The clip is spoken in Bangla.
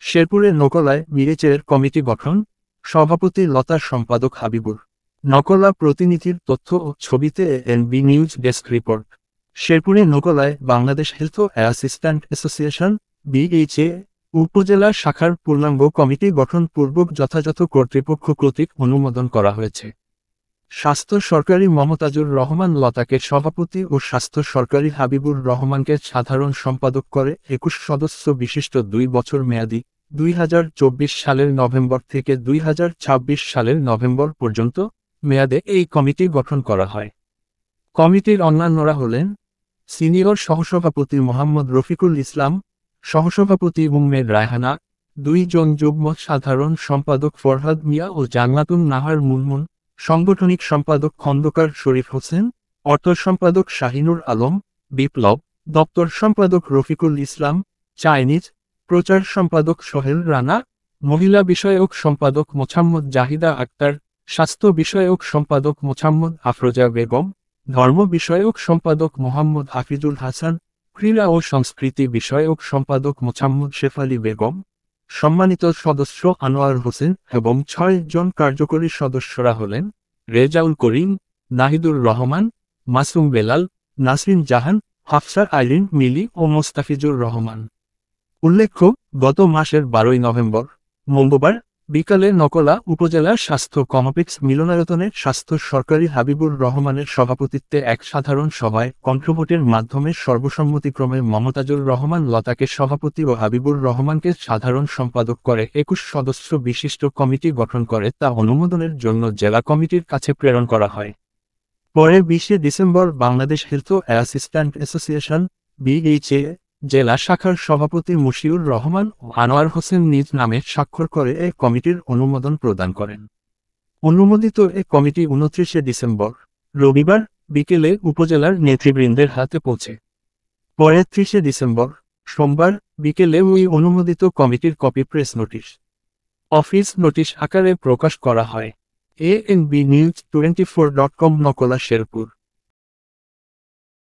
শেরপুরের নকলায় মিরেচের কমিটি গঠন, সভাপতি লতা, সম্পাদক হাবিবুর। নকলা প্রতিনিধির তথ্য ও ছবিতে এনবি নিউজ ডেস্ক রিপোর্ট। শেরপুরের নকলায় Bangladesh health assistant association BHA উপজেলা শাখার পূর্ণাঙ্গ কমিটি গঠন পূর্বক যথাযথ কর্তৃপক্ষ কর্তৃক অনুমোদন করা হয়েছে। স্বাস্থ্য সরকারি মমতাজুর রহমান লতাকে সভাপতি ও স্বাস্থ্য সরকারি হাবিবুর রহমানকে সাধারণ সম্পাদক করে ২১ সদস্য বিশিষ্ট ২ বছর মেয়াদী ২০২৪ সালের নভেম্বর থেকে ২০২৬ সালের নভেম্বর পর্যন্ত মেয়াদে এই কমিটি গঠন করা হয়। কমিটির অন্যান্যরা হলেন সিনিয়র সহসভাপতি মোহাম্মদ রফিকুল ইসলাম, সহসভাপতি উম্মের রায়হানা, ২ জন যুগ্ম সাধারণ সম্পাদক ফরহাদ মিয়া ও জান্নাতুন নাহার মুনমুন, সাংগঠনিক সম্পাদক খন্দকার শরীফ হোসেন, অর্থ সম্পাদক শাহিনুর আলম, বিপ্লব, দপ্তর সম্পাদক রফিকুল ইসলাম, চাইনিজ, প্রচার সম্পাদক সোহেল রানা, মহিলা বিষয়ক সম্পাদক মোছাম্মদ জাহিদা আক্তার, স্বাস্থ্য বিষয়ক সম্পাদক মোছাম্মদ আফরোজা বেগম, ধর্ম বিষয়ক সম্পাদক মোহাম্মদ হাফিজুল হাসান, ক্রীড়া ও সংস্কৃতি বিষয়ক সম্পাদক মোছাম্মদ শেফালি বেগম। সম্মানিত সদস্য আনোয়ার হোসেন এবং ৬ জন কার্যকরী সদস্যরা হলেন রেজাউল করিম, নাহিদুর রহমান, মাসুম বেলাল, নাসরিন জাহান, হাফসা আইরিন মিলি ও মোস্তাফিজুর রহমান। উল্লেখ্য, গত মাসের ১২ নভেম্বর মঙ্গলবার বিকালে নকলা উপজেলা স্বাস্থ্য কমপ্লেক্স মিলনায়তনে স্বাস্থ্য সরকারি হাবিবুর রহমানের সভাপতিত্বে এক সাধারণ সভায় কণ্ঠভোটের মাধ্যমে সর্বসম্মতিক্রমে মমতাজুর রহমান লতাকে সভাপতি ও হাবিবুর রহমানকে সাধারণ সম্পাদক করে ২১ সদস্য বিশিষ্ট কমিটি গঠন করে তা অনুমোদনের জন্য জেলা কমিটির কাছে প্রেরণ করা হয়। পরে ২০ December Bangladesh health assistant association BHA জেলা শাখার সভাপতি মুশিউর রহমান ও আনোয়ার হোসেন নিজ নামে স্বাক্ষর করে এ কমিটির অনুমোদন প্রদান করেন। অনুমোদিত এ কমিটি ২৯ ডিসেম্বর রবিবার বিকেলে উপজেলার নেতৃবৃন্দের হাতে পৌঁছে। পরে ৩০ ডিসেম্বর সোমবার বিকেলে ওই অনুমোদিত কমিটির copy press notice, office notice আকারে প্রকাশ করা হয়। ANB News 24.com Nakla Sherpur.